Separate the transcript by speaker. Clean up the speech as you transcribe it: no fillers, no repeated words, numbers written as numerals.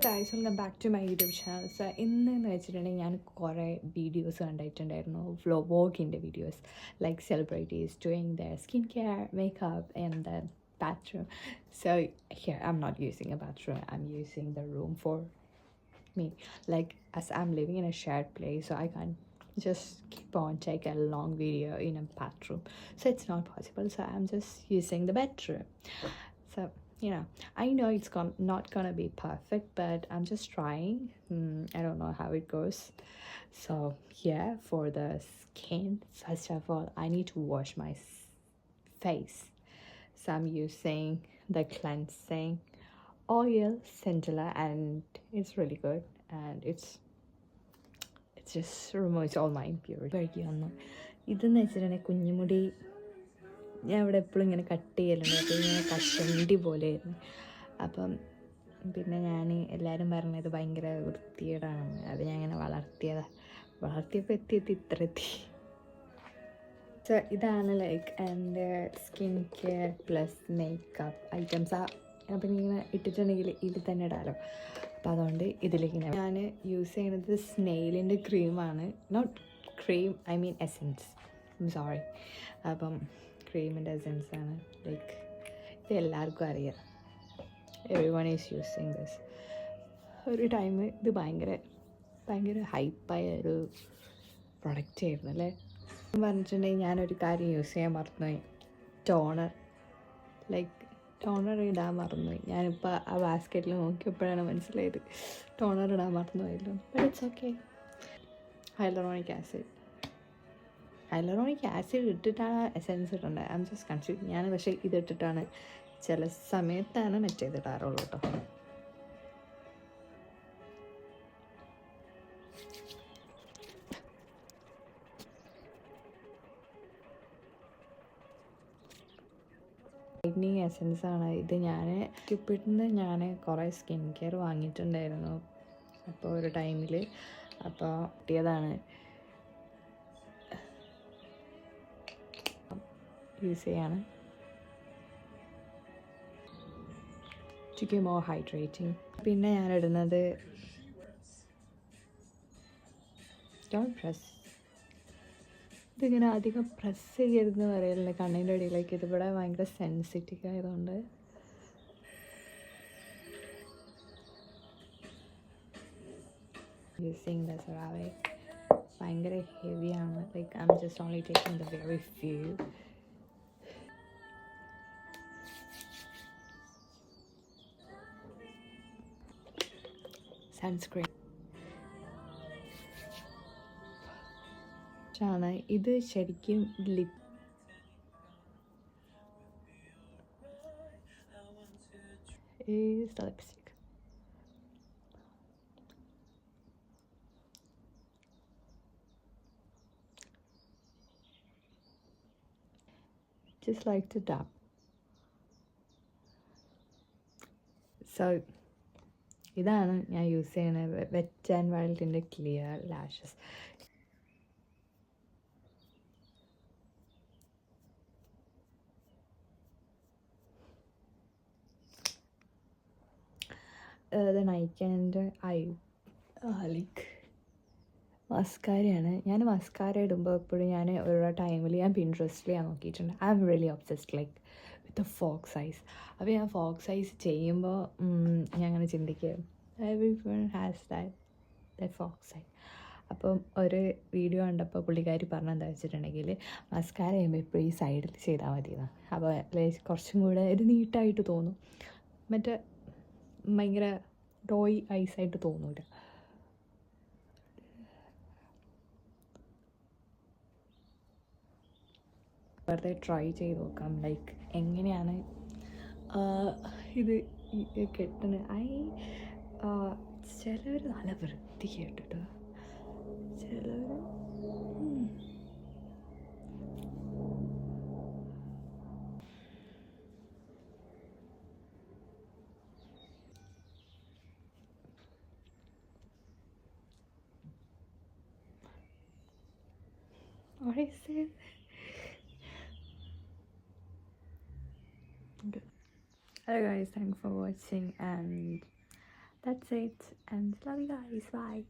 Speaker 1: Guys, welcome back to my YouTube channel. So ഇന്നെന്ന് വെച്ചിട്ടുണ്ടെങ്കിൽ ഞാൻ കുറേ വീഡിയോസ് കണ്ടിട്ടുണ്ടായിരുന്നു, വ്ളോഗിൻ്റെ videos, like celebrities doing the skin care, makeup and the bathroom. So here I'm not using a bathroom, I'm using the room for me. Like, as I'm living in a shared place, so I can't just keep on take a long video in a bathroom, so it's not possible, so I'm just using the bedroom. So I know it's not gonna be perfect, but I'm just trying. I don't know how it goes. So yeah, for the skin, first of all I need to wash my face. So I'm using the cleansing oil Centella, and it's really good, and it just removes all my impurities. ഇതെന്ന് വെച്ചിട്ടുണ്ടെങ്കിൽ കുഞ്ഞുമുടി ഞാൻ ഇവിടെ എപ്പോഴും ഇങ്ങനെ cut ചെയ്യലുണ്ട്, അപ്പോൾ ഇങ്ങനെ കഷണ്ടി പോലെയായിരുന്നു. അപ്പം പിന്നെ ഞാൻ എല്ലാവരും പറഞ്ഞത് ഭയങ്കര വൃത്തികേടാണ്, അത് ഞാൻ ഇങ്ങനെ വളർത്തിയപ്പോൾ ഇത്ര എത്തി. സോ ഇതാണ് ലൈക്ക് എൻ്റെ skin care plus makeup items. അപ്പം ഇങ്ങനെ ഇട്ടിട്ടുണ്ടെങ്കിൽ ഇതിൽ തന്നെ ഇടാമല്ലോ, അപ്പോൾ അതുകൊണ്ട് ഇതിലേക്ക് ഞാൻ യൂസ് ചെയ്യുന്നത് സ്നെയിലിൻ്റെ ക്രീമാണ്. Not cream, I mean essence, sorry. അപ്പം ക്രീമിൻ്റെ എസെൻസാണ്. ലൈക്ക് ഇത് എല്ലാവർക്കും അറിയാം, everyone is using this. ഒരു ടൈം ഇത് ഭയങ്കര ഹൈപ്പായ ഒരു പ്രൊഡക്റ്റ് ആയിരുന്നു അല്ലേ. പറഞ്ഞിട്ടുണ്ടെങ്കിൽ ഞാനൊരു കാര്യം യൂസ് ചെയ്യാൻ മറന്നുപോയി, ടോണർ. ലൈക്ക് ടോണർ ഇടാൻ മറന്നുപോയി. ഞാനിപ്പോൾ ആ ബാസ്ക്കറ്റിൽ നോക്കിയപ്പോഴാണ് മനസ്സിലായത് ടോണർ ഇടാൻ മറന്നുപോയല്ലോ. But it's okay. Hyaluronic acid ഇട്ടിട്ടാണ് എസെൻസ് ഇടേണ്ടത്. I'm just confuse. ഞാൻ പക്ഷേ ഇതിട്ടിട്ടാണ് ചില സമയത്താണ് മറ്റേത് ഇടാറുള്ളൂ കേട്ടോ. വൈറ്റനിങ് എസെൻസാണ് ഇത്. ഞാൻ ക്യൂപ്പിഡിന്ന് ഞാൻ കുറേ സ്കിൻ കെയർ വാങ്ങിയിട്ടുണ്ടായിരുന്നു അപ്പോൾ ഒരു ടൈമിൽ, അപ്പോൾ കിട്ടിയതാണ് യൂസ് ചെയ്യാണ്. To get more hydrating. പിന്നെ ഞാൻ ഇടുന്നത് ഡോണ്ട് പ്രസ്. ഇതിങ്ങനെ അധികം പ്രസ് ചെയ്യരുതെന്ന് പറയലുണ്ട് കണ്ണിൻ്റെ ഇടയിലേക്ക്. ഇതിവിടെ ഭയങ്കര സെൻസിറ്റീവ് ആയതുകൊണ്ട് യൂസിങ് ദ സെറാവെ ഭയങ്കര ഹെവിയാണ്. Like I'm just only taking the very few. Sunscreen ആണ് ഇത്. ശരിക്കും lip lipstick. Just like to dab. So ഇതാണ് ഞാൻ യൂസ് ചെയ്യുന്നത്, വെറ്റ് ആൻഡ് വൈൽഡിൻ്റെ ക്ലിയർ ലാഷസ്. നൈക്കൻ്റെ ലൈക്ക് മസ്കാരയാണ്. ഞാൻ മസ്കാര ഇടുമ്പോൾ എപ്പോഴും ഞാൻ ഓരോ ടൈമിൽ ഞാൻ പിൻട്രസ്റ്റിൽ ഞാൻ നോക്കിയിട്ടുണ്ട്. I am really obsessed like with folk size. അപ്പോൾ ഞാൻ ഫോക്ക് സൈസ് ചെയ്യുമ്പോൾ ഞാൻ അങ്ങനെ ചിന്തിക്കുക, every one has that folk size. അപ്പം ഒരു വീഡിയോ കണ്ടപ്പോൾ പുള്ളിക്കാരി പറഞ്ഞെന്താ വെച്ചിട്ടുണ്ടെങ്കിൽ മസ്കാര ചെയ്യുമ്പോൾ എപ്പോഴും ഈ സൈഡിൽ ചെയ്താൽ മതിയെന്ന്. അപ്പോൾ കുറച്ചും കൂടെ ഒരു നീട്ടായിട്ട് തോന്നും, മറ്റേ ഭയങ്കര ഡോയി ഐസായിട്ട് തോന്നൂല. വെറുതെ ട്രൈ ചെയ്ത് നോക്കാം ലൈക്ക് എങ്ങനെയാണ് ഇത് കെട്ടുന്നത്. ചിലവർ നല്ല വൃത്തി കേട്ടിട്ട്, ചിലവർ what is it? Good. Hello guys, thanks for watching, and That's it, and love you guys. Bye.